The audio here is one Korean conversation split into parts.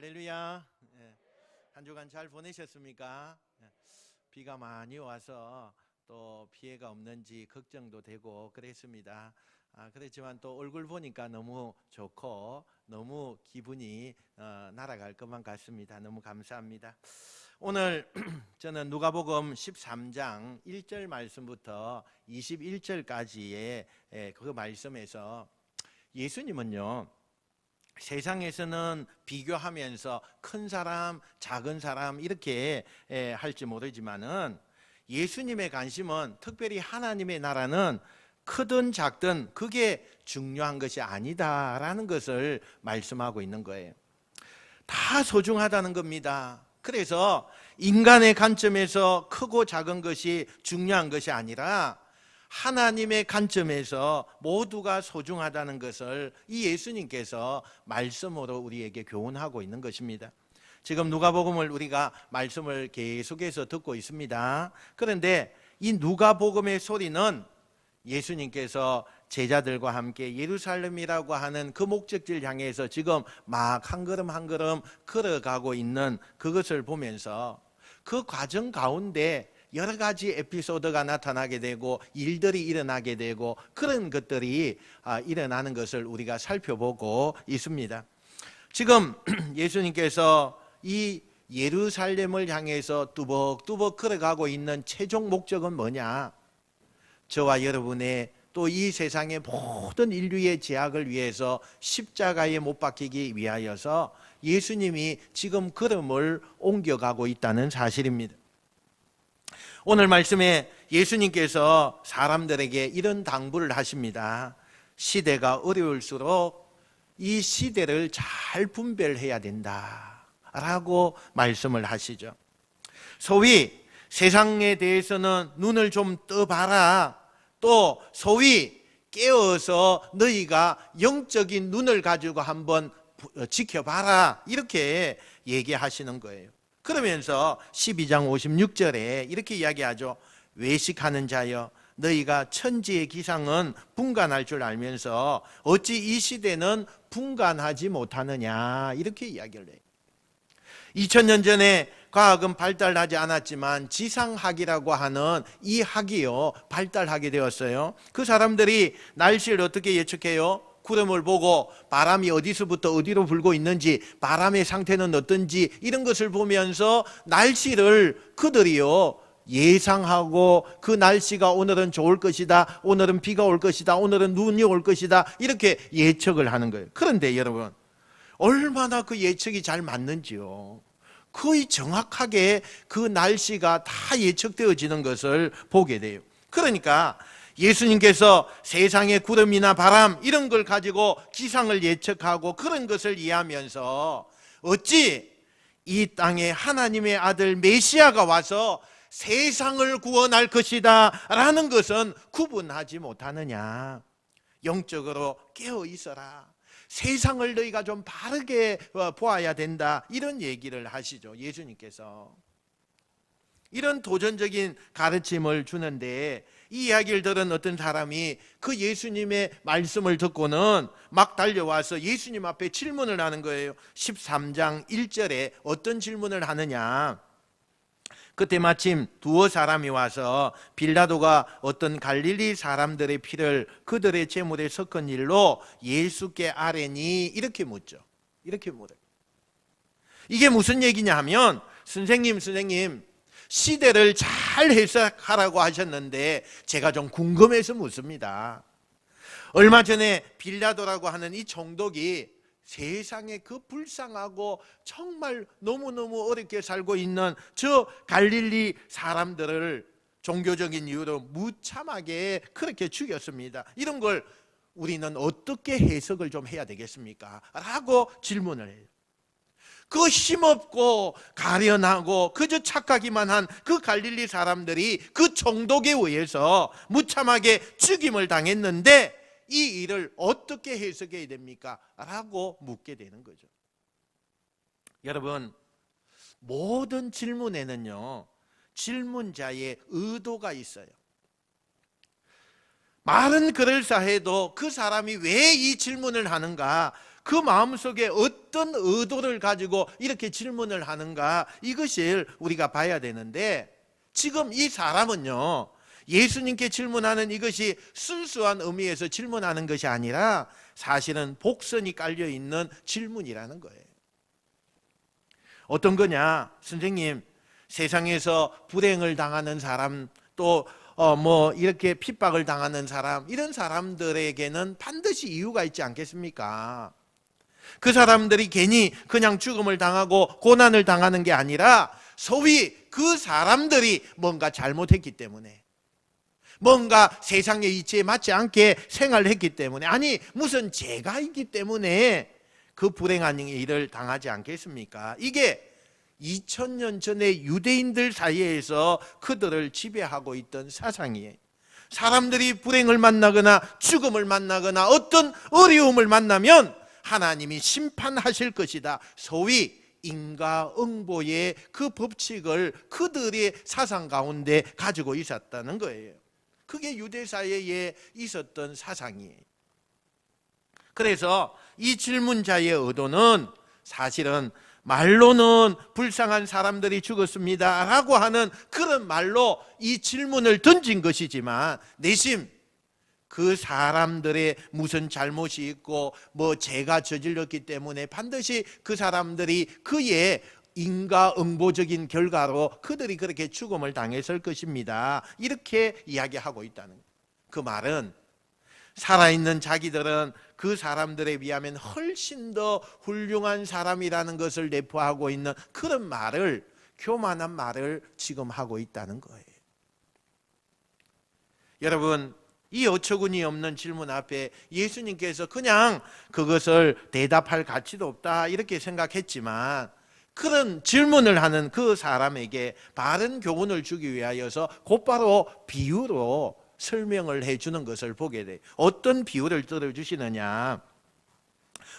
할렐루야. 한 주간 잘 보내셨습니까? 비가 많이 와서 또 피해가 없는지 걱정도 되고 그랬습니다. 그렇지만 또 얼굴 보니까 너무 좋고 너무 기분이 날아갈 것만 같습니다. 너무 감사합니다. 오늘 저는 누가복음 13장 1절 말씀부터 21절까지의 그 말씀에서 예수님은요, 세상에서는 비교하면서 큰 사람, 작은 사람 이렇게 할지 모르지만은 예수님의 관심은 특별히 하나님의 나라는 크든 작든 그게 중요한 것이 아니다라는 것을 말씀하고 있는 거예요. 다 소중하다는 겁니다. 그래서 인간의 관점에서 크고 작은 것이 중요한 것이 아니라 하나님의 관점에서 모두가 소중하다는 것을 이 예수님께서 말씀으로 우리에게 교훈하고 있는 것입니다. 지금 누가복음을 우리가 말씀을 계속해서 듣고 있습니다. 그런데 이 누가복음의 소리는 예수님께서 제자들과 함께 예루살렘이라고 하는 그 목적지를 향해서 지금 막 한 걸음 한 걸음 걸어가고 있는 그것을 보면서 그 과정 가운데 여러 가지 에피소드가 나타나게 되고 일들이 일어나게 되고 그런 것들이 일어나는 것을 우리가 살펴보고 있습니다. 지금 예수님께서 이 예루살렘을 향해서 뚜벅뚜벅 걸어가고 있는 최종 목적은 뭐냐? 저와 여러분의 또 이 세상의 모든 인류의 죄악을 위해서 십자가에 못 박히기 위하여서 예수님이 지금 걸음을 옮겨가고 있다는 사실입니다. 오늘 말씀에 예수님께서 사람들에게 이런 당부를 하십니다. 시대가 어려울수록 이 시대를 잘 분별해야 된다라고 말씀을 하시죠. 소위 세상에 대해서는 눈을 좀 떠봐라. 또 소위 깨어서 너희가 영적인 눈을 가지고 한번 지켜봐라. 이렇게 얘기하시는 거예요. 그러면서 12장 56절에 이렇게 이야기하죠. 외식하는 자여, 너희가 천지의 기상은 분간할 줄 알면서 어찌 이 시대는 분간하지 못하느냐, 이렇게 이야기를 해요. 2000년 전에 과학은 발달하지 않았지만 지상학이라고 하는 이 학이요 발달하게 되었어요. 그 사람들이 날씨를 어떻게 예측해요? 구름을 보고 바람이 어디서부터 어디로 불고 있는지, 바람의 상태는 어떤지 이런 것을 보면서 날씨를 그들이요 예상하고 그 날씨가 오늘은 좋을 것이다, 오늘은 비가 올 것이다, 오늘은 눈이 올 것이다, 이렇게 예측을 하는 거예요. 그런데 여러분, 얼마나 그 예측이 잘 맞는지요. 거의 정확하게 그 날씨가 다 예측되어지는 것을 보게 돼요. 그러니까 예수님께서 세상의 구름이나 바람 이런 걸 가지고 기상을 예측하고 그런 것을 이해하면서 어찌 이 땅에 하나님의 아들 메시아가 와서 세상을 구원할 것이다 라는 것은 구분하지 못하느냐. 영적으로 깨어 있어라. 세상을 너희가 좀 바르게 보아야 된다. 이런 얘기를 하시죠. 예수님께서 이런 도전적인 가르침을 주는데 이 이야기를 들은 어떤 사람이 그 예수님의 말씀을 듣고는 막 달려와서 예수님 앞에 질문을 하는 거예요. 13장 1절에 어떤 질문을 하느냐. 그때 마침 두어 사람이 와서 빌라도가 어떤 갈릴리 사람들의 피를 그들의 제물에 섞은 일로 예수께 아뢰니, 이렇게 묻죠. 이렇게 물어요. 이게 무슨 얘기냐 하면, 선생님 시대를 잘 해석하라고 하셨는데 제가 좀 궁금해서 묻습니다. 얼마 전에 빌라도라고 하는 이 총독이 세상에 그 불쌍하고 정말 너무너무 어렵게 살고 있는 저 갈릴리 사람들을 종교적인 이유로 무참하게 그렇게 죽였습니다. 이런 걸 우리는 어떻게 해석을 좀 해야 되겠습니까? 라고 질문을 해요. 그 힘없고 가련하고 그저 착하기만 한 그 갈릴리 사람들이 그 총독에 의해서 무참하게 죽임을 당했는데 이 일을 어떻게 해석해야 됩니까? 라고 묻게 되는 거죠. 여러분, 모든 질문에는요 질문자의 의도가 있어요. 말은 그럴싸해도 그 사람이 왜 이 질문을 하는가, 그 마음속에 어떤 의도를 가지고 이렇게 질문을 하는가, 이것을 우리가 봐야 되는데, 지금 이 사람은요, 예수님께 질문하는 이것이 순수한 의미에서 질문하는 것이 아니라 사실은 복선이 깔려있는 질문이라는 거예요. 어떤 거냐? 선생님, 세상에서 불행을 당하는 사람, 또 이렇게 핍박을 당하는 사람, 이런 사람들에게는 반드시 이유가 있지 않겠습니까? 그 사람들이 괜히 그냥 죽음을 당하고 고난을 당하는 게 아니라 소위 그 사람들이 뭔가 잘못했기 때문에, 뭔가 세상의 이치에 맞지 않게 생활했기 때문에, 아니 무슨 죄가 있기 때문에 그 불행한 일을 당하지 않겠습니까? 이게 2000년 전에 유대인들 사이에서 그들을 지배하고 있던 사상이에요. 사람들이 불행을 만나거나 죽음을 만나거나 어떤 어려움을 만나면 하나님이 심판하실 것이다, 소위 인과응보의 그 법칙을 그들의 사상 가운데 가지고 있었다는 거예요. 그게 유대 사회에 있었던 사상이에요. 그래서 이 질문자의 의도는 사실은 말로는 불쌍한 사람들이 죽었습니다 라고 하는 그런 말로 이 질문을 던진 것이지만, 내심 그 사람들의 무슨 잘못이 있고 죄가 저질렀기 때문에 반드시 그 사람들이 그의 인과응보적인 결과로 그들이 그렇게 죽음을 당했을 것입니다, 이렇게 이야기하고 있다는 거예요. 그 말은 살아있는 자기들은 그 사람들에 비하면 훨씬 더 훌륭한 사람이라는 것을 내포하고 있는 그런 말을, 교만한 말을 지금 하고 있다는 거예요. 여러분, 이 어처구니 없는 질문 앞에 예수님께서 그냥 그것을 대답할 가치도 없다 이렇게 생각했지만, 그런 질문을 하는 그 사람에게 바른 교훈을 주기 위하여서 곧바로 비유로 설명을 해주는 것을 보게 돼요. 어떤 비유를 들어주시느냐,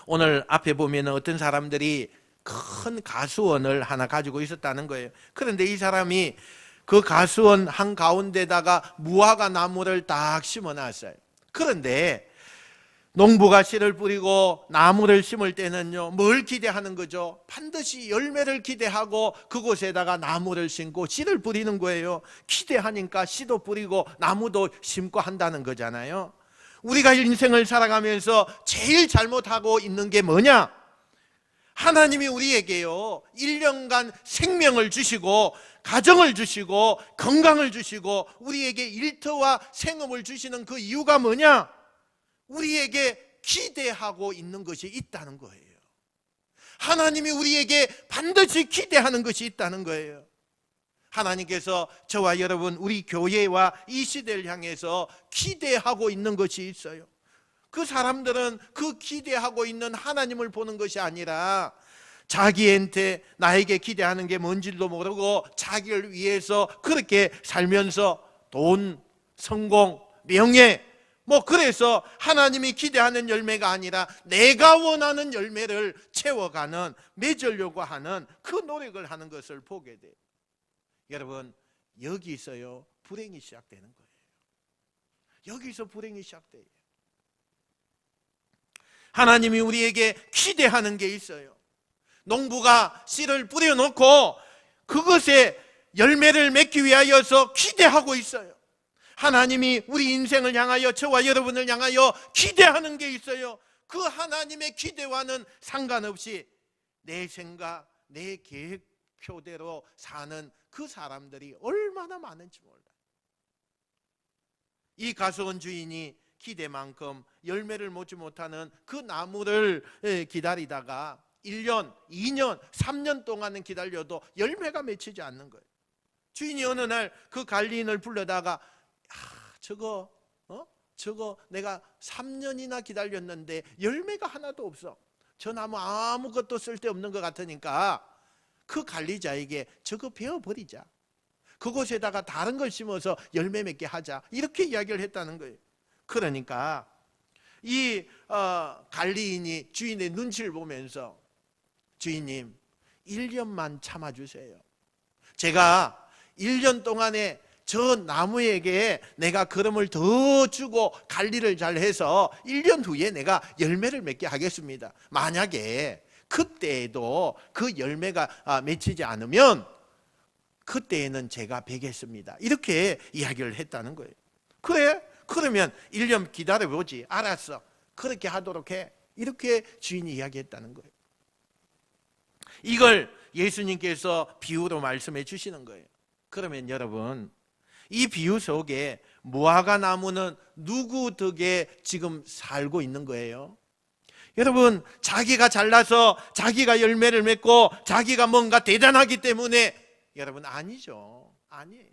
오늘 앞에 보면 어떤 사람들이 큰 가수원을 하나 가지고 있었다는 거예요. 그런데 이 사람이 그 가수원 한가운데다가 무화과 나무를 딱 심어놨어요. 그런데 농부가 씨를 뿌리고 나무를 심을 때는요, 뭘 기대하는 거죠? 반드시 열매를 기대하고 그곳에다가 나무를 심고 씨를 뿌리는 거예요. 기대하니까 씨도 뿌리고 나무도 심고 한다는 거잖아요. 우리가 인생을 살아가면서 제일 잘못하고 있는 게 뭐냐? 하나님이 우리에게요 1년간 생명을 주시고 가정을 주시고 건강을 주시고 우리에게 일터와 생업을 주시는 그 이유가 뭐냐? 우리에게 기대하고 있는 것이 있다는 거예요. 하나님이 우리에게 반드시 기대하는 것이 있다는 거예요. 하나님께서 저와 여러분, 우리 교회와 이 시대를 향해서 기대하고 있는 것이 있어요. 그 사람들은 그 기대하고 있는 하나님을 보는 것이 아니라 자기한테 나에게 기대하는 게 뭔지도 모르고 자기를 위해서 그렇게 살면서 돈, 성공, 명예, 그래서 하나님이 기대하는 열매가 아니라 내가 원하는 열매를 채워가는, 맺으려고 하는 그 노력을 하는 것을 보게 돼요. 여러분, 여기서요 불행이 시작되는 거예요. 여기서 불행이 시작돼요. 하나님이 우리에게 기대하는 게 있어요. 농부가 씨를 뿌려놓고 그것에 열매를 맺기 위하여서 기대하고 있어요. 하나님이 우리 인생을 향하여, 저와 여러분을 향하여 기대하는 게 있어요. 그 하나님의 기대와는 상관없이 내 생각, 내 계획표대로 사는 그 사람들이 얼마나 많은지 몰라요. 이 가수원 주인이 기대만큼 열매를 맺지 못하는 그 나무를 기다리다가 1년, 2년, 3년 동안은 기다려도 열매가 맺히지 않는 거예요. 주인이 어느 날 그 관리인을 불러다가 저거 내가 3년이나 기다렸는데 열매가 하나도 없어. 저 나무 아무것도 쓸데없는 것 같으니까 그 관리자에게 저거 베어버리자. 그곳에다가 다른 걸 심어서 열매 맺게 하자. 이렇게 이야기를 했다는 거예요. 그러니까 이 관리인이 주인의 눈치를 보면서, 주인님 1년만 참아주세요. 제가 1년 동안에 저 나무에게 내가 거름을 더 주고 관리를 잘 해서 1년 후에 내가 열매를 맺게 하겠습니다. 만약에 그때에도 그 열매가 맺히지 않으면 그때에는 제가 베겠습니다. 이렇게 이야기를 했다는 거예요. 그래? 그러면 1년 기다려보지. 알았어. 그렇게 하도록 해. 이렇게 주인이 이야기했다는 거예요. 이걸 예수님께서 비유로 말씀해 주시는 거예요. 그러면 여러분, 이 비유 속에 무화과 나무는 누구 덕에 지금 살고 있는 거예요? 여러분, 자기가 잘나서 자기가 열매를 맺고 자기가 뭔가 대단하기 때문에, 여러분, 아니죠. 아니에요.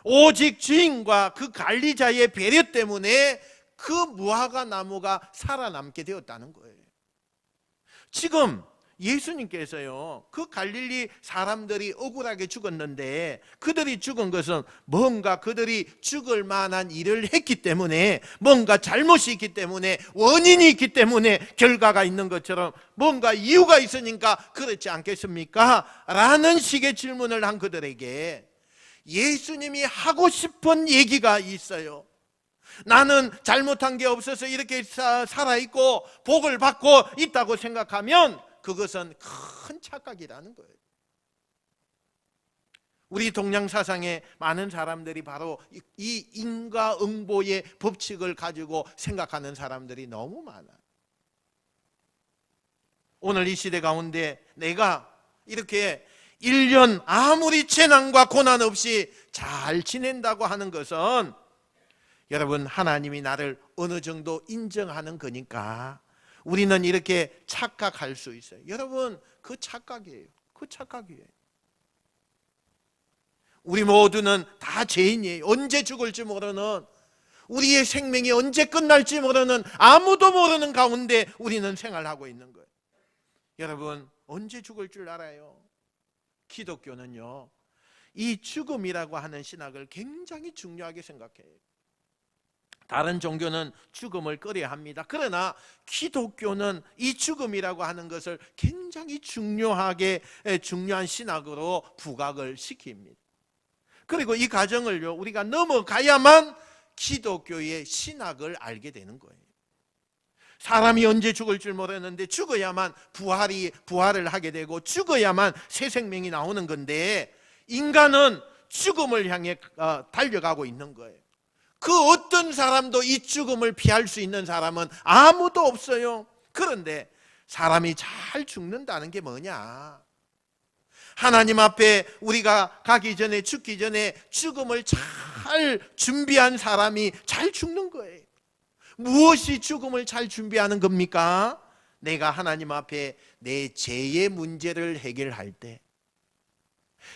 오직 주인과 그 관리자의 배려 때문에 그 무화과 나무가 살아남게 되었다는 거예요. 지금 예수님께서요, 그 갈릴리 사람들이 억울하게 죽었는데 그들이 죽은 것은 뭔가 그들이 죽을 만한 일을 했기 때문에, 뭔가 잘못이 있기 때문에, 원인이 있기 때문에 결과가 있는 것처럼 뭔가 이유가 있으니까 그렇지 않겠습니까? 라는 식의 질문을 한 그들에게 예수님이 하고 싶은 얘기가 있어요. 나는 잘못한 게 없어서 이렇게 살아있고 복을 받고 있다고 생각하면 그것은 큰 착각이라는 거예요. 우리 동양 사상에 많은 사람들이 바로 이 인과응보의 법칙을 가지고 생각하는 사람들이 너무 많아. 오늘 이 시대 가운데 내가 이렇게 1년 아무리 재난과 고난 없이 잘 지낸다고 하는 것은, 여러분, 하나님이 나를 어느 정도 인정하는 거니까 우리는 이렇게 착각할 수 있어요. 여러분, 그 착각이에요. 그 착각이에요. 우리 모두는 다 죄인이에요. 언제 죽을지 모르는, 우리의 생명이 언제 끝날지 모르는, 아무도 모르는 가운데 우리는 생활하고 있는 거예요. 여러분, 언제 죽을 줄 알아요? 기독교는요, 이 죽음이라고 하는 신학을 굉장히 중요하게 생각해요. 다른 종교는 죽음을 꺼려합니다. 그러나 기독교는 이 죽음이라고 하는 것을 굉장히 중요한 신학으로 부각을 시킵니다. 그리고 이 과정을요, 우리가 넘어가야만 기독교의 신학을 알게 되는 거예요. 사람이 언제 죽을 줄 모르는데 죽어야만 부활을 하게 되고 죽어야만 새 생명이 나오는 건데, 인간은 죽음을 향해 달려가고 있는 거예요. 그 어떤 사람도 이 죽음을 피할 수 있는 사람은 아무도 없어요. 그런데 사람이 잘 죽는다는 게 뭐냐? 하나님 앞에 우리가 가기 전에, 죽기 전에 죽음을 잘 준비한 사람이 잘 죽는 거예요. 무엇이 죽음을 잘 준비하는 겁니까? 내가 하나님 앞에 내 죄의 문제를 해결할 때,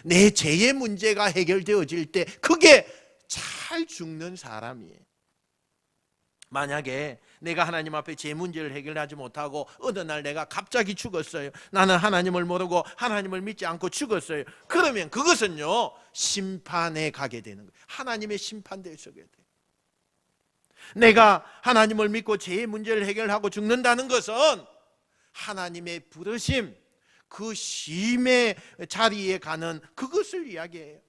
내 죄의 문제가 해결되어질 때, 그게 잘 죽는 사람이에요. 만약에 내가 하나님 앞에 제 문제를 해결하지 못하고 어느 날 내가 갑자기 죽었어요. 나는 하나님을 모르고 하나님을 믿지 않고 죽었어요. 그러면 그것은요, 심판에 가게 되는 거예요. 하나님의 심판대에 서게 돼요. 내가 하나님을 믿고 제 문제를 해결하고 죽는다는 것은 하나님의 부르심, 그 쉼의 자리에 가는 그것을 이야기해요.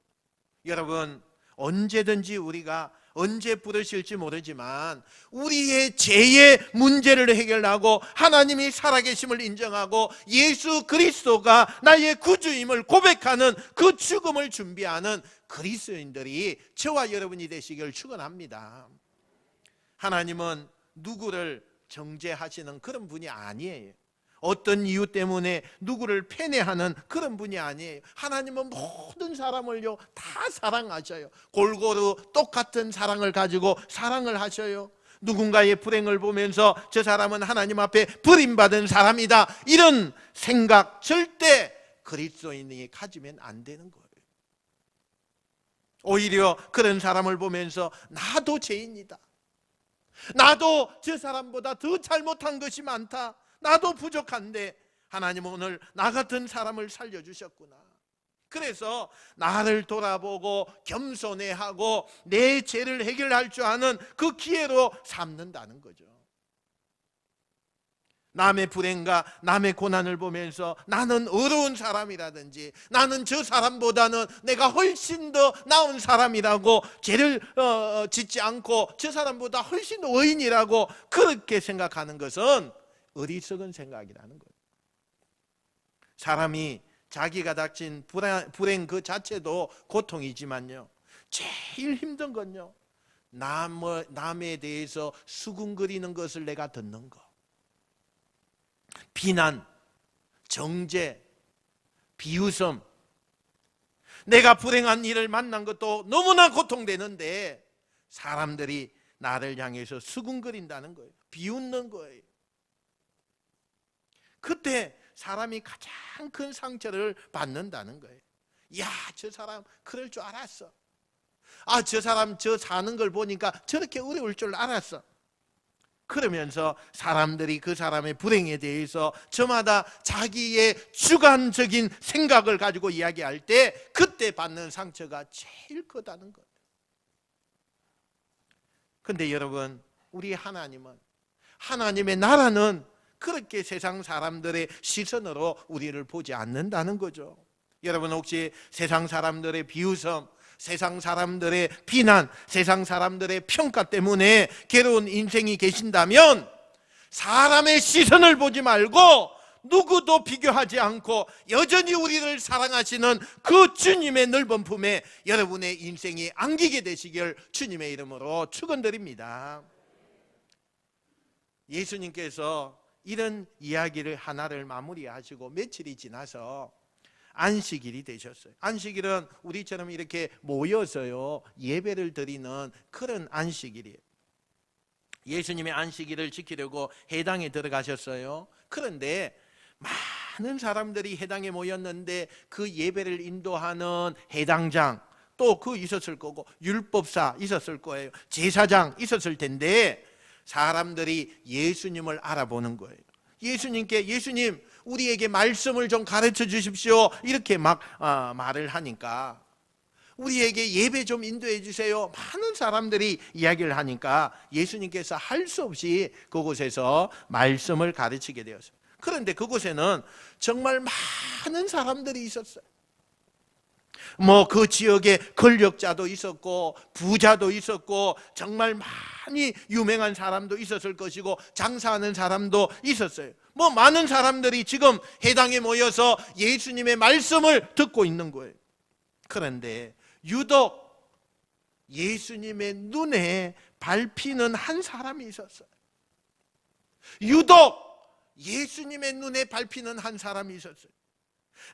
여러분, 언제든지 우리가 언제 부르실지 모르지만 우리의 죄의 문제를 해결하고 하나님이 살아계심을 인정하고 예수 그리스도가 나의 구주임을 고백하는 그 죽음을 준비하는 그리스도인들이 저와 여러분이 되시길 축원합니다. 하나님은 누구를 정죄하시는 그런 분이 아니에요. 어떤 이유 때문에 누구를 패내하는 그런 분이 아니에요. 하나님은 모든 사람을요 다 사랑하셔요. 골고루 똑같은 사랑을 가지고 사랑을 하셔요. 누군가의 불행을 보면서 저 사람은 하나님 앞에 버림받은 사람이다, 이런 생각 절대 그리스도인이 가지면 안 되는 거예요. 오히려 그런 사람을 보면서 나도 죄인이다, 나도 저 사람보다 더 잘못한 것이 많다, 나도 부족한데 하나님은 오늘 나 같은 사람을 살려주셨구나. 그래서 나를 돌아보고 겸손해하고 내 죄를 해결할 줄 아는 그 기회로 삼는다는 거죠. 남의 불행과 남의 고난을 보면서 나는 어려운 사람이라든지 나는 저 사람보다는 내가 훨씬 더 나은 사람이라고 죄를 짓지 않고 저 사람보다 훨씬 더 의인이라고 그렇게 생각하는 것은 어리석은 생각이라는 거예요. 사람이 자기가 닥친 불행 그 자체도 고통이지만요, 제일 힘든 건요, 남에 대해서 수군거리는 것을 내가 듣는 거, 비난, 정죄, 비웃음. 내가 불행한 일을 만난 것도 너무나 고통되는데 사람들이 나를 향해서 수군거린다는 거예요. 비웃는 거예요. 그때 사람이 가장 큰 상처를 받는다는 거예요. 야, 저 사람 그럴 줄 알았어. 아, 저 사람 저 사는 걸 보니까 저렇게 어려울 줄 알았어. 그러면서 사람들이 그 사람의 불행에 대해서 저마다 자기의 주관적인 생각을 가지고 이야기할 때 그때 받는 상처가 제일 크다는 거예요. 근데 여러분, 우리 하나님은, 하나님의 나라는 그렇게 세상 사람들의 시선으로 우리를 보지 않는다는 거죠. 여러분, 혹시 세상 사람들의 비웃음, 세상 사람들의 비난, 세상 사람들의 평가 때문에 괴로운 인생이 계신다면 사람의 시선을 보지 말고 누구도 비교하지 않고 여전히 우리를 사랑하시는 그 주님의 넓은 품에 여러분의 인생이 안기게 되시길 주님의 이름으로 축원드립니다. 예수님께서 이런 이야기를 하나를 마무리하시고 며칠이 지나서 안식일이 되셨어요. 안식일은 우리처럼 이렇게 모여서요 예배를 드리는 그런 안식일이에요. 예수님의 안식일을 지키려고 회당에 들어가셨어요. 그런데 많은 사람들이 회당에 모였는데 그 예배를 인도하는 회당장 또 그 있었을 거고, 율법사 있었을 거예요, 제사장 있었을 텐데 사람들이 예수님을 알아보는 거예요. 예수님 우리에게 말씀을 좀 가르쳐 주십시오 이렇게 막 말을 하니까, 우리에게 예배 좀 인도해 주세요 많은 사람들이 이야기를 하니까 예수님께서 할 수 없이 그곳에서 말씀을 가르치게 되었어요. 그런데 그곳에는 정말 많은 사람들이 있었어요. 그 지역에 권력자도 있었고 부자도 있었고 정말 많이 유명한 사람도 있었을 것이고 장사하는 사람도 있었어요. 많은 사람들이 지금 회당에 모여서 예수님의 말씀을 듣고 있는 거예요. 그런데 유독 예수님의 눈에 밟히는 한 사람이 있었어요. 유독 예수님의 눈에 밟히는 한 사람이 있었어요.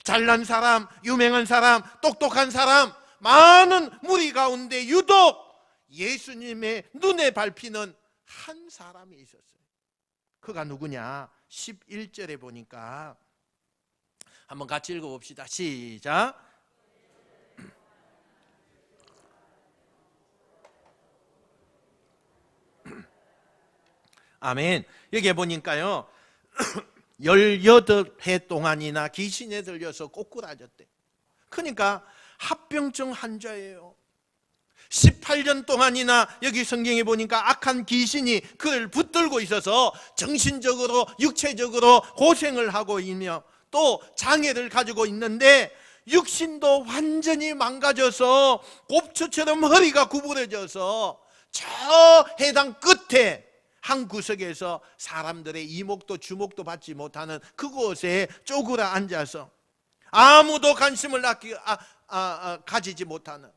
잘난 사람, 유명한 사람, 똑똑한 사람, 많은 무리 가운데 유독 예수님의 눈에 밟히는 한 사람이 있었어요. 그가 누구냐? 11절에 보니까 한번 같이 읽어봅시다. 시작. 아멘. 여기에 보니까요 18회 동안이나 귀신에 들려서 꼬꾸라졌대. 그러니까 합병증 환자예요. 18년 동안이나 여기 성경에 보니까 악한 귀신이 그를 붙들고 있어서 정신적으로 육체적으로 고생을 하고 있며 또 장애를 가지고 있는데 육신도 완전히 망가져서 곱추처럼 허리가 구부러져서 저 해당 끝에 한 구석에서 사람들의 이목도 주목도 받지 못하는 그곳에 쪼그려 앉아서 아무도 관심을 가지지 못하는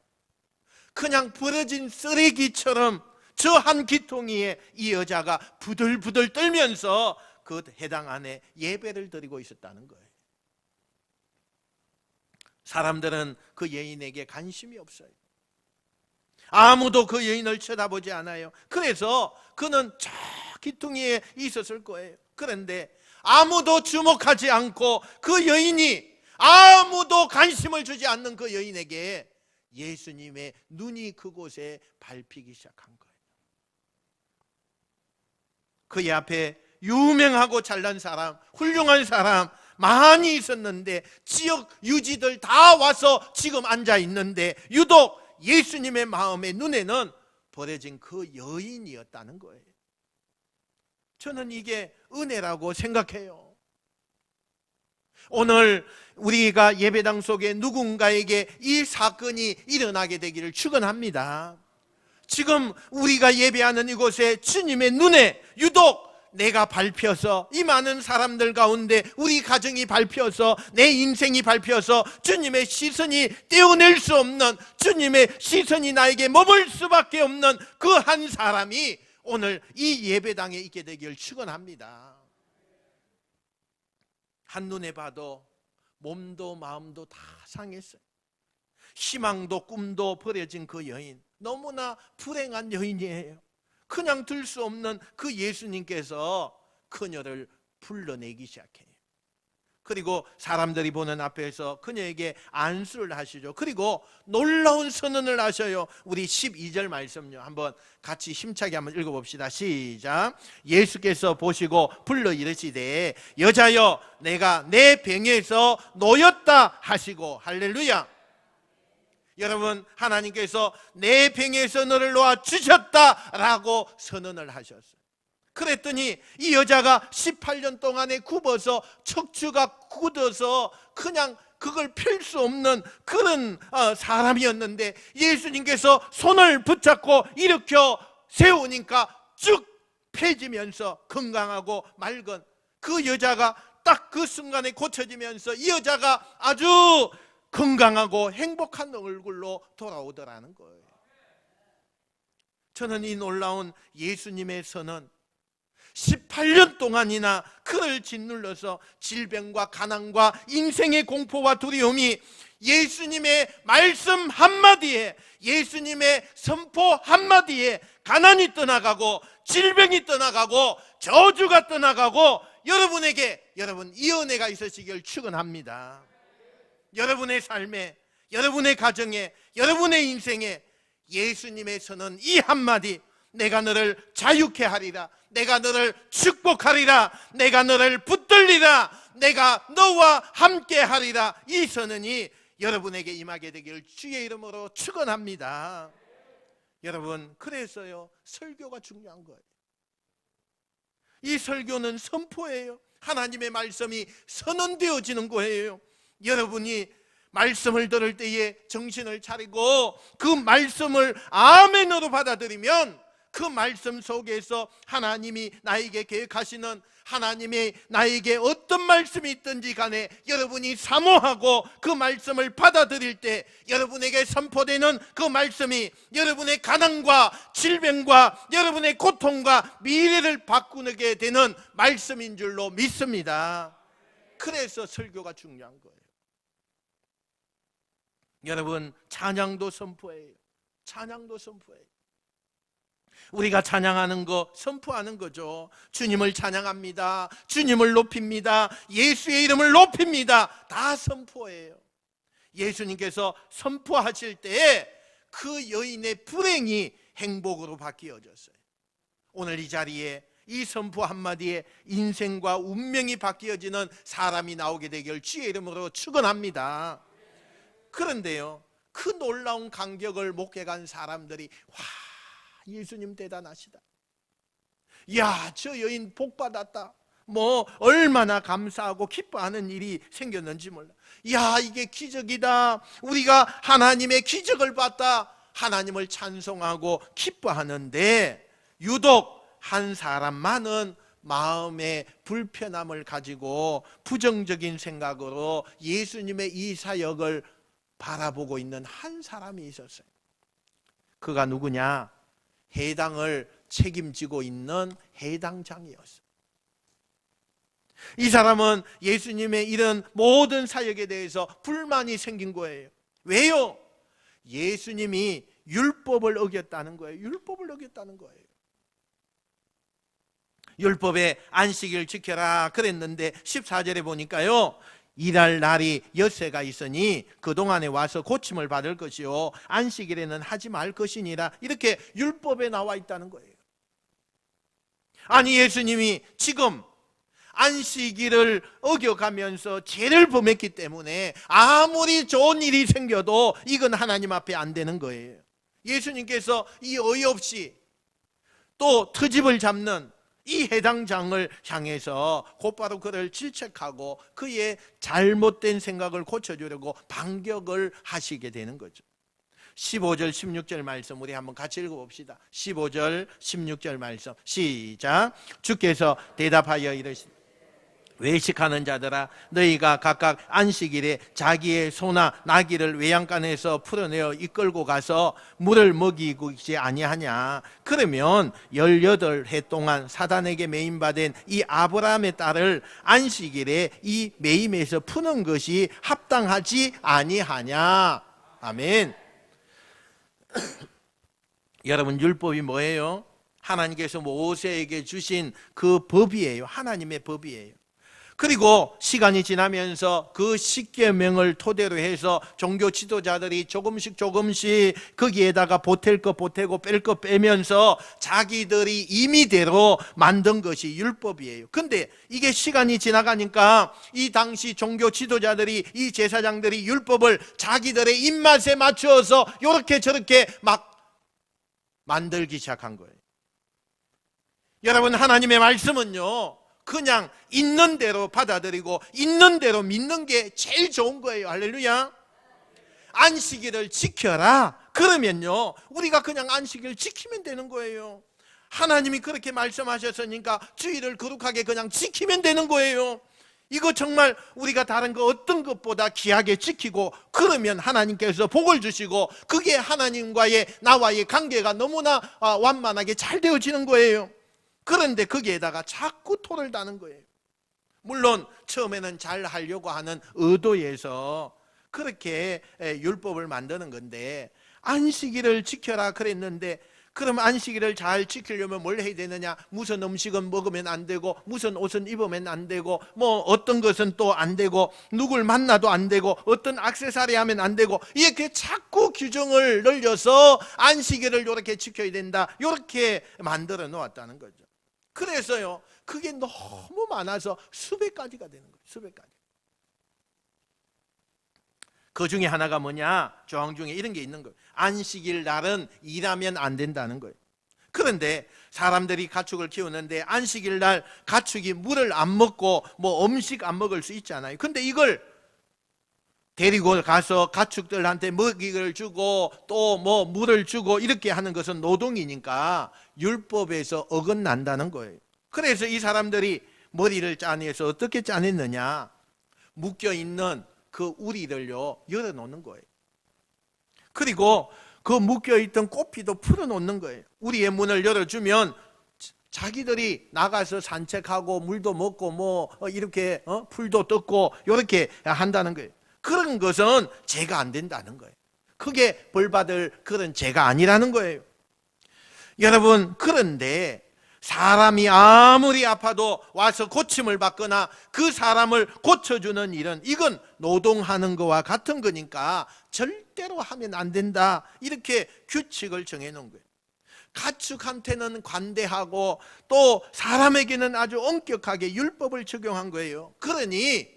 그냥 버려진 쓰레기처럼 저 한 기퉁이에 이 여자가 부들부들 떨면서 그 해당 안에 예배를 드리고 있었다는 거예요. 사람들은 그 여인에게 관심이 없어요. 아무도 그 여인을 쳐다보지 않아요. 그래서 그는 저 기퉁이에 있었을 거예요. 그런데 아무도 주목하지 않고 그 여인이, 아무도 관심을 주지 않는 그 여인에게 예수님의 눈이 그곳에 밟히기 시작한 거예요. 그의 앞에 유명하고 잘난 사람, 훌륭한 사람 많이 있었는데 지역 유지들 다 와서 지금 앉아 있는데 유독 예수님의 마음의 눈에는 버려진 그 여인이었다는 거예요. 저는 이게 은혜라고 생각해요. 오늘 우리가 예배당 속에 누군가에게 이 사건이 일어나게 되기를 축원합니다. 지금 우리가 예배하는 이곳에 주님의 눈에 유독 내가 밟혀서, 이 많은 사람들 가운데 우리 가정이 밟혀서, 내 인생이 밟혀서 주님의 시선이 떼어낼 수 없는, 주님의 시선이 나에게 머물 수밖에 없는 그 한 사람이 오늘 이 예배당에 있게 되기를 축원합니다. 한눈에 봐도 몸도 마음도 다 상했어요. 희망도 꿈도 버려진 그 여인, 너무나 불행한 여인이에요. 그냥 들 수 없는 그 예수님께서 그녀를 불러내기 시작해요. 그리고 사람들이 보는 앞에서 그녀에게 안수를 하시죠. 그리고 놀라운 선언을 하셔요. 우리 12절 말씀요, 한번 같이 힘차게 한번 읽어봅시다. 시작. 예수께서 보시고 불러 이르시되 여자여 내가 내 병에서 놓였다 하시고. 할렐루야. 여러분, 하나님께서 내 병에서 너를 놓아 주셨다라고 선언을 하셨어요. 그랬더니 이 여자가 18년 동안에 굽어서 척추가 굳어서 그냥 그걸 펼 수 없는 그런 사람이었는데, 예수님께서 손을 붙잡고 일으켜 세우니까 쭉 펴지면서 건강하고 맑은 그 여자가 딱 그 순간에 고쳐지면서 이 여자가 아주 건강하고 행복한 얼굴로 돌아오더라는 거예요. 저는 이 놀라운 예수님의 선언, 18년 동안이나 그를 짓눌러서 질병과 가난과 인생의 공포와 두려움이 예수님의 말씀 한마디에, 예수님의 선포 한마디에 가난이 떠나가고 질병이 떠나가고 저주가 떠나가고, 여러분 이 은혜가 있으시길 축원합니다. 여러분의 삶에, 여러분의 가정에, 여러분의 인생에 예수님의 선언 이 한마디, 내가 너를 자유케 하리라, 내가 너를 축복하리라, 내가 너를 붙들리라, 내가 너와 함께 하리라, 이 선언이 여러분에게 임하게 되기를 주의 이름으로 축원합니다. 여러분, 그래서요 설교가 중요한 거예요. 이 설교는 선포예요. 하나님의 말씀이 선언되어지는 거예요. 여러분이 말씀을 들을 때에 정신을 차리고 그 말씀을 아멘으로 받아들이면 그 말씀 속에서 하나님이 나에게 계획하시는, 하나님이 나에게 어떤 말씀이 있든지 간에 여러분이 사모하고 그 말씀을 받아들일 때 여러분에게 선포되는 그 말씀이 여러분의 가난과 질병과 여러분의 고통과 미래를 바꾸게 되는 말씀인 줄로 믿습니다. 그래서 설교가 중요한 거예요. 여러분, 찬양도 선포해요. 찬양도 선포해요. 우리가 찬양하는 거 선포하는 거죠. 주님을 찬양합니다. 주님을 높입니다. 예수의 이름을 높입니다. 다 선포예요. 예수님께서 선포하실 때에 그 여인의 불행이 행복으로 바뀌어졌어요. 오늘 이 자리에 이 선포 한마디에 인생과 운명이 바뀌어지는 사람이 나오게 되길 주의 이름으로 축원합니다. 그런데요, 그 놀라운 간격을 목격한 사람들이 와, 예수님 대단하시다, 야, 저 여인 복 받았다, 뭐 얼마나 감사하고 기뻐하는 일이 생겼는지 몰라, 야, 이게 기적이다, 우리가 하나님의 기적을 봤다, 하나님을 찬송하고 기뻐하는데 유독 한 사람만은 마음의 불편함을 가지고 부정적인 생각으로 예수님의 이 사역을 바라보고 있는 한 사람이 있었어요. 그가 누구냐? 해당을 책임지고 있는 해당장이었어요. 이 사람은 예수님의 이런 모든 사역에 대해서 불만이 생긴 거예요. 왜요? 예수님이 율법을 어겼다는 거예요. 율법을 어겼다는 거예요. 율법에 안식일 지켜라 그랬는데 14절에 보니까요, 일할 날이 엿새가 있으니 그동안에 와서 고침을 받을 것이요 안식일에는 하지 말 것이니라, 이렇게 율법에 나와 있다는 거예요. 아니, 예수님이 지금 안식일을 어겨가면서 죄를 범했기 때문에 아무리 좋은 일이 생겨도 이건 하나님 앞에 안 되는 거예요. 예수님께서 이 어이없이 또 트집을 잡는 이 해당장을 향해서 곧바로 그를 질책하고 그의 잘못된 생각을 고쳐주려고 반격을 하시게 되는 거죠. 15절 16절 말씀 우리 한번 같이 읽어봅시다. 15절 16절 말씀 시작. 주께서 대답하여 이르시되 외식하는 자들아, 너희가 각각 안식일에 자기의 소나 나귀를 외양간에서 풀어내어 이끌고 가서 물을 먹이고 있지 아니하냐. 그러면 18해 동안 사단에게 매임받은 이 아브라함의 딸을 안식일에 이 매임에서 푸는 것이 합당하지 아니하냐. 아멘. 여러분, 율법이 뭐예요? 하나님께서 모세에게 주신 그 법이에요. 하나님의 법이에요. 그리고 시간이 지나면서 그 10계명을 토대로 해서 종교 지도자들이 조금씩 거기에다가 보탤 것 보태고 뺄 것 빼면서 자기들이 임의대로 만든 것이 율법이에요. 근데 이게 시간이 지나가니까 이 당시 종교 지도자들이, 이 제사장들이 율법을 자기들의 입맛에 맞추어서 이렇게 저렇게 막 만들기 시작한 거예요. 여러분, 하나님의 말씀은요, 그냥 있는 대로 받아들이고 있는 대로 믿는 게 제일 좋은 거예요. 할렐루야. 안식일을 지켜라. 그러면요, 우리가 그냥 안식일 지키면 되는 거예요. 하나님이 그렇게 말씀하셨으니까 주일을 거룩하게 그냥 지키면 되는 거예요. 이거 정말 우리가 다른 거 어떤 것보다 귀하게 지키고 그러면 하나님께서 복을 주시고 그게 하나님과의 나와의 관계가 너무나 완만하게 잘 되어지는 거예요. 그런데 거기에다가 자꾸 토를 다는 거예요. 물론 처음에는 잘 하려고 하는 의도에서 그렇게 율법을 만드는 건데, 안식일을 지켜라 그랬는데 그럼 안식일을 잘 지키려면 뭘 해야 되느냐? 무슨 음식은 먹으면 안 되고 무슨 옷은 입으면 안 되고 뭐 어떤 것은 또 안 되고 누굴 만나도 안 되고 어떤 액세서리 하면 안 되고, 이렇게 자꾸 규정을 늘려서 안식일을 이렇게 지켜야 된다, 이렇게 만들어 놓았다는 거죠. 그래서요, 그게 너무 많아서 수백 가지가 되는 거예요. 수백 가지. 그 중에 하나가 뭐냐? 조항 중에 이런 게 있는 거예요. 안식일 날은 일하면 안 된다는 거예요. 그런데 사람들이 가축을 키우는데 안식일 날 가축이 물을 안 먹고 뭐 음식 안 먹을 수 있잖아요. 근데 이걸 데리고 가서 가축들한테 먹이를 주고 또 뭐 물을 주고 이렇게 하는 것은 노동이니까 율법에서 어긋난다는 거예요. 그래서 이 사람들이 머리를 짜내서 어떻게 짜냈느냐? 묶여있는 그 우리를요 열어놓는 거예요. 그리고 그 묶여있던 꼬피도 풀어놓는 거예요. 우리의 문을 열어주면 자기들이 나가서 산책하고 물도 먹고 뭐 이렇게 풀도 뜯고 이렇게 한다는 거예요. 그런 것은 죄가 안 된다는 거예요. 그게 벌받을 그런 죄가 아니라는 거예요. 여러분, 그런데 사람이 아무리 아파도 와서 고침을 받거나 그 사람을 고쳐주는 일은 이건 노동하는 거와 같은 거니까 절대로 하면 안 된다, 이렇게 규칙을 정해놓은 거예요. 가축한테는 관대하고 또 사람에게는 아주 엄격하게 율법을 적용한 거예요. 그러니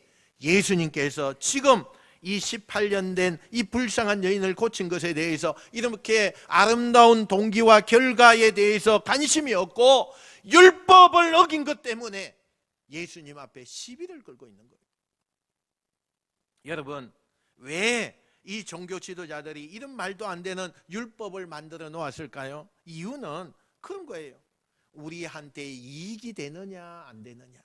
예수님께서 지금 이 18년 된 이 불쌍한 여인을 고친 것에 대해서 이렇게 아름다운 동기와 결과에 대해서 관심이 없고 율법을 어긴 것 때문에 예수님 앞에 시비를 걸고 있는 거예요. 여러분, 왜 이 종교 지도자들이 이런 말도 안 되는 율법을 만들어 놓았을까요? 이유는 그런 거예요. 우리한테 이익이 되느냐 안 되느냐,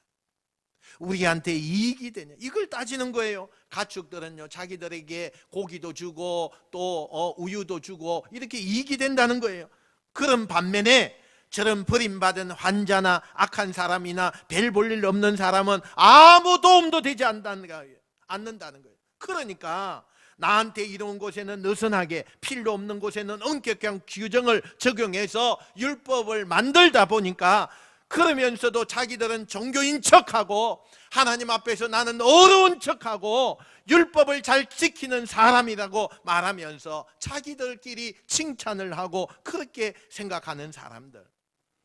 우리한테 이익이 되냐, 이걸 따지는 거예요. 가축들은요 자기들에게 고기도 주고 또 우유도 주고 이렇게 이익이 된다는 거예요. 그런 반면에 저런 버림받은 환자나 악한 사람이나 별 볼 일 없는 사람은 아무 도움도 되지 않는다는 거예요. 그러니까 나한테 이로운 곳에는 느슨하게, 필요 없는 곳에는 엄격한 규정을 적용해서 율법을 만들다 보니까 그러면서도 자기들은 종교인 척하고 하나님 앞에서 나는 어려운 척하고 율법을 잘 지키는 사람이라고 말하면서 자기들끼리 칭찬을 하고 그렇게 생각하는 사람들.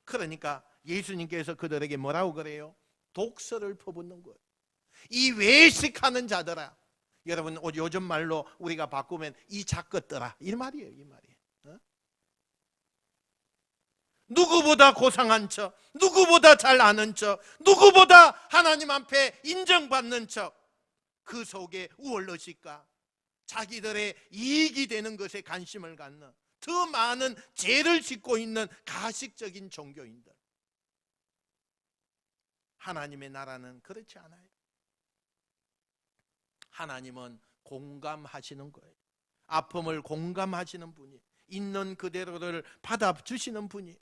그러니까 예수님께서 그들에게 뭐라고 그래요? 독서를 퍼붓는 거예요. 이 외식하는 자들아. 여러분, 요즘 말로 우리가 바꾸면 이 작것들아, 이 말이에요. 이 말이에요. 누구보다 고상한 척, 누구보다 잘 아는 척, 누구보다 하나님 앞에 인정받는 척, 그 속에 우월러질까? 자기들의 이익이 되는 것에 관심을 갖는 더 많은 죄를 짓고 있는 가식적인 종교인들. 하나님의 나라는 그렇지 않아요. 하나님은 공감하시는 거예요. 아픔을 공감하시는 분이, 있는 그대로를 받아주시는 분이.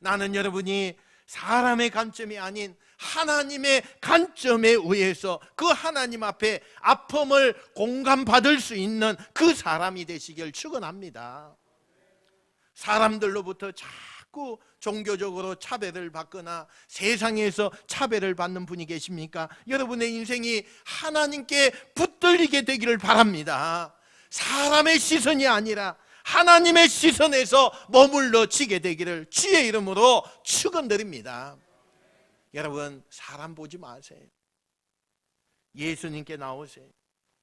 나는 여러분이 사람의 관점이 아닌 하나님의 관점에 의해서 그 하나님 앞에 아픔을 공감받을 수 있는 그 사람이 되시길 축원합니다. 사람들로부터 자꾸 종교적으로 차별을 받거나 세상에서 차별을 받는 분이 계십니까? 여러분의 인생이 하나님께 붙들리게 되기를 바랍니다. 사람의 시선이 아니라 하나님의 시선에서 머물러지게 되기를 주의 이름으로 축원드립니다. 여러분, 사람 보지 마세요. 예수님께 나오세요.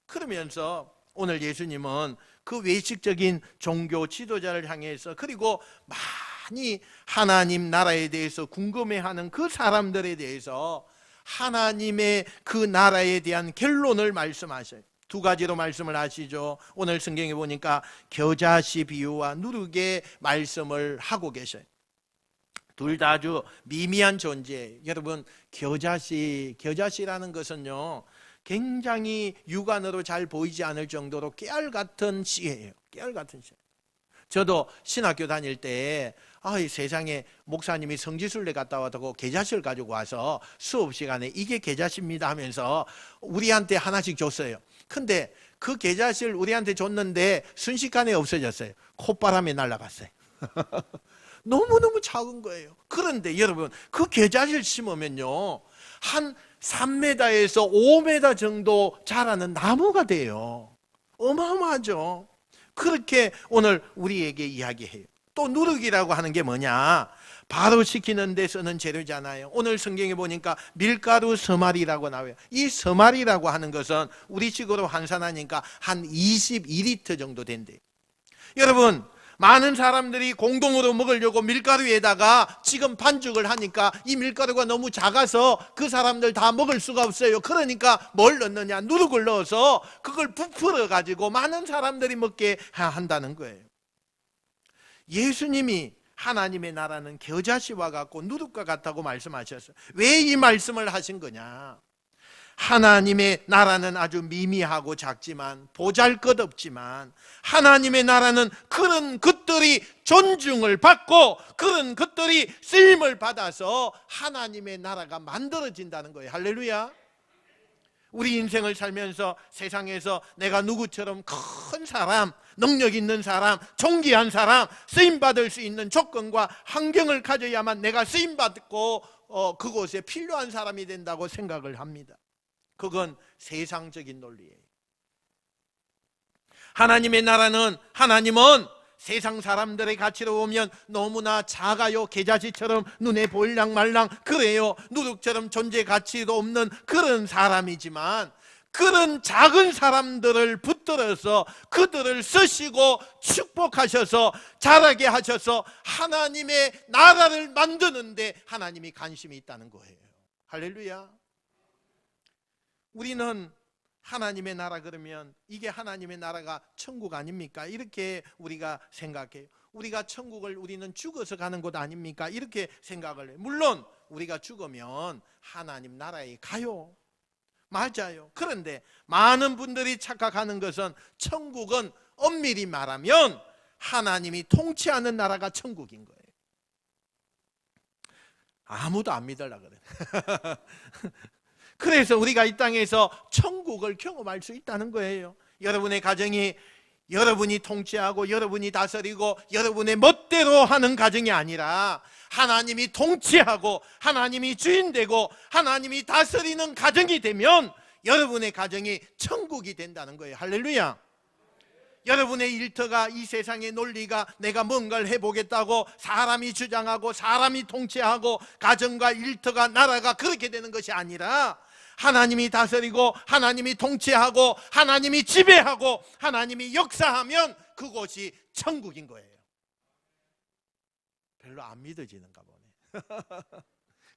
그러면서 오늘 예수님은 그 외식적인 종교 지도자를 향해서, 그리고 많이 하나님 나라에 대해서 궁금해하는 그 사람들에 대해서 하나님의 그 나라에 대한 결론을 말씀하셔요. 두 가지로 말씀을 하시죠. 오늘 성경에 보니까 겨자씨 비유와 누룩의 말씀을 하고 계셔요. 둘 다 아주 미미한 존재예요. 여러분, 겨자씨라는 것은요, 굉장히 육안으로 잘 보이지 않을 정도로 깨알 같은 씨예요. 깨알 같은 씨. 저도 신학교 다닐 때 이 세상에 목사님이 성지순례 갔다 왔다고 겨자씨를 가지고 와서 수업 시간에 이게 겨자씨입니다 하면서 우리한테 하나씩 줬어요. 근데 그 겨자씨를 우리한테 줬는데 순식간에 없어졌어요. 콧바람에 날아갔어요. 너무너무 작은 거예요. 그런데 여러분, 그 겨자씨를 심으면요, 한 3m에서 5m 정도 자라는 나무가 돼요. 어마어마하죠. 그렇게 오늘 우리에게 이야기해요. 또 누룩이라고 하는 게 뭐냐? 바로 식히는 데 쓰는 재료잖아요. 오늘 성경에 보니까 밀가루 서말이라고 나와요. 이 서말이라고 하는 것은 우리식으로 환산하니까 한 22리터 정도 된대요. 여러분, 많은 사람들이 공동으로 먹으려고 밀가루에다가 지금 반죽을 하니까 이 밀가루가 너무 작아서 그 사람들 다 먹을 수가 없어요. 그러니까 뭘 넣느냐? 누룩을 넣어서 그걸 부풀어 가지고 많은 사람들이 먹게 한다는 거예요. 예수님이 하나님의 나라는 겨자씨와 같고 누룩과 같다고 말씀하셨어요. 왜 이 말씀을 하신 거냐? 하나님의 나라는 아주 미미하고 작지만, 보잘것없지만, 하나님의 나라는 그런 것들이 존중을 받고 그런 것들이 쓰임을 받아서 하나님의 나라가 만들어진다는 거예요. 할렐루야. 우리 인생을 살면서 세상에서 내가 누구처럼 큰 사람, 능력 있는 사람, 존귀한 사람, 쓰임받을 수 있는 조건과 환경을 가져야만 내가 쓰임받고 그곳에 필요한 사람이 된다고 생각을 합니다. 그건 세상적인 논리예요. 하나님의 나라는, 하나님은 세상 사람들의 가치로 보면 너무나 작아요. 겨자씨처럼 눈에 보일랑 말랑 그래요. 누룩처럼 존재 가치도 없는 그런 사람이지만, 그런 작은 사람들을 붙들어서 그들을 쓰시고 축복하셔서 자라게 하셔서 하나님의 나라를 만드는데 하나님이 관심이 있다는 거예요. 할렐루야. 우리는 하나님의 나라 그러면 이게 하나님의 나라가 천국 아닙니까? 이렇게 우리가 생각해요. 우리가 천국을 우리는 죽어서 가는 곳 아닙니까? 이렇게 생각을 해요. 물론 우리가 죽으면 하나님 나라에 가요. 맞아요. 그런데 많은 분들이 착각하는 것은 천국은 엄밀히 말하면 하나님이 통치하는 나라가 천국인 거예요. 아무도 안 믿으려고 그래. 그래서 우리가 이 땅에서 천국을 경험할 수 있다는 거예요. 여러분의 가정이 여러분이 통치하고 여러분이 다스리고 여러분의 멋대로 하는 가정이 아니라 하나님이 통치하고 하나님이 주인되고 하나님이 다스리는 가정이 되면 여러분의 가정이 천국이 된다는 거예요. 할렐루야. 여러분의 일터가, 이 세상의 논리가 내가 뭔가를 해보겠다고 사람이 주장하고 사람이 통치하고 가정과 일터가, 나라가 그렇게 되는 것이 아니라 하나님이 다스리고 하나님이 통치하고 하나님이 지배하고 하나님이 역사하면 그곳이 천국인 거예요. 별로 안 믿어지는가 보네.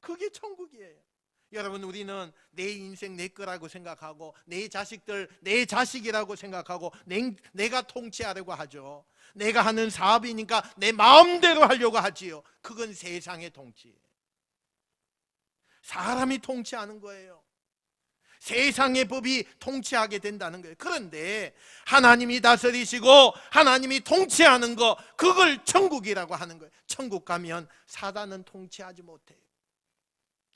그게 천국이에요. 여러분, 우리는 내 인생 내 거라고 생각하고 내 자식들 내 자식이라고 생각하고 내가 통치하려고 하죠. 내가 하는 사업이니까 내 마음대로 하려고 하지요. 그건 세상의 통치, 사람이 통치하는 거예요. 세상의 법이 통치하게 된다는 거예요. 그런데 하나님이 다스리시고 하나님이 통치하는 거, 그걸 천국이라고 하는 거예요. 천국 가면 사단은 통치하지 못해요.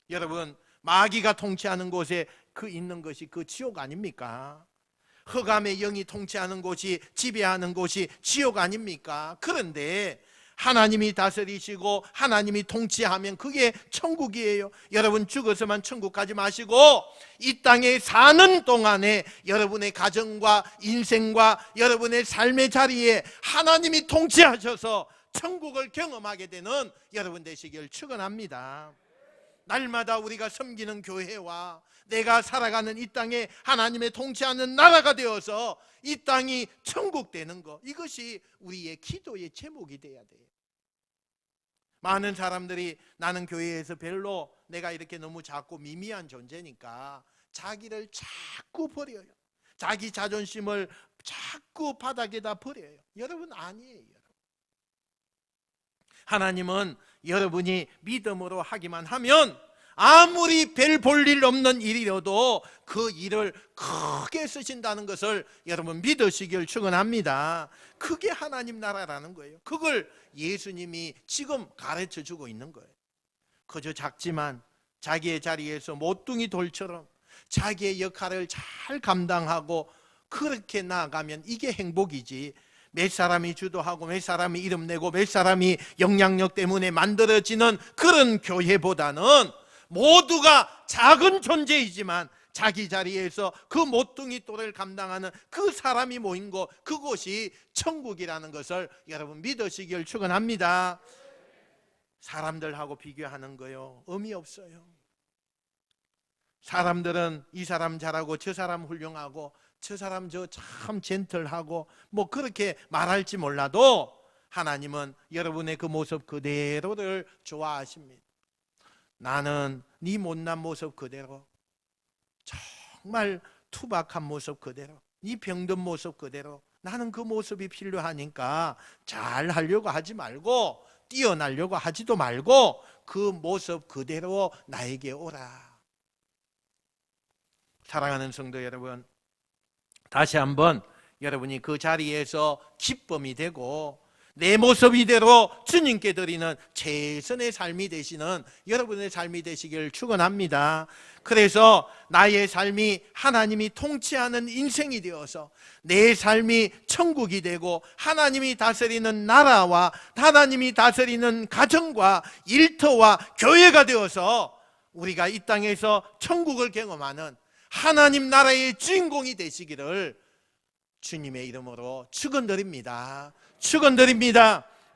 여러분, 마귀가 통치하는 곳에 그 있는 것이 그 지옥 아닙니까? 흑암의 영이 통치하는 곳이, 지배하는 곳이 지옥 아닙니까? 그런데 하나님이 다스리시고 하나님이 통치하면 그게 천국이에요. 여러분, 죽어서만 천국 가지 마시고 이 땅에 사는 동안에 여러분의 가정과 인생과 여러분의 삶의 자리에 하나님이 통치하셔서 천국을 경험하게 되는 여러분 되시길 축원합니다. 날마다 우리가 섬기는 교회와 내가 살아가는 이 땅에 하나님의 통치하는 나라가 되어서 이 땅이 천국 되는 것, 이것이 우리의 기도의 제목이 돼야 돼요. 많은 사람들이 나는 교회에서 별로 내가 이렇게 너무 작고 미미한 존재니까 자기를 자꾸 버려요. 자기 자존심을 자꾸 바닥에다 버려요. 여러분, 아니에요. 하나님은 여러분이 믿음으로 하기만 하면 아무리 별 볼 일 없는 일이라도 그 일을 크게 쓰신다는 것을 여러분 믿으시길 축원합니다. 그게 하나님 나라라는 거예요. 그걸 예수님이 지금 가르쳐 주고 있는 거예요. 그저 작지만 자기의 자리에서 모퉁이 돌처럼 자기의 역할을 잘 감당하고 그렇게 나아가면 이게 행복이지, 몇 사람이 주도하고 몇 사람이 이름 내고 몇 사람이 영향력 때문에 만들어지는 그런 교회보다는 모두가 작은 존재이지만 자기 자리에서 그 모퉁이 돌을 감당하는 그 사람이 모인 곳, 그곳이 천국이라는 것을 여러분 믿으시길 축원합니다. 사람들하고 비교하는 거요, 의미 없어요. 사람들은 이 사람 잘하고 저 사람 훌륭하고 저 사람 저 참 젠틀하고 뭐 그렇게 말할지 몰라도 하나님은 여러분의 그 모습 그대로를 좋아하십니다. 나는 네 못난 모습 그대로, 정말 투박한 모습 그대로, 네 병든 모습 그대로, 나는 그 모습이 필요하니까 잘 하려고 하지 말고 뛰어나려고 하지도 말고 그 모습 그대로 나에게 오라. 사랑하는 성도 여러분, 다시 한번 여러분이 그 자리에서 기쁨이 되고 내 모습 이대로 주님께 드리는 최선의 삶이 되시는 여러분의 삶이 되시길 축원합니다. 그래서 나의 삶이 하나님이 통치하는 인생이 되어서 내 삶이 천국이 되고 하나님이 다스리는 나라와 하나님이 다스리는 가정과 일터와 교회가 되어서 우리가 이 땅에서 천국을 경험하는 하나님 나라의 주인공이 되시기를 주님의 이름으로 축원드립니다. 축원드립니다.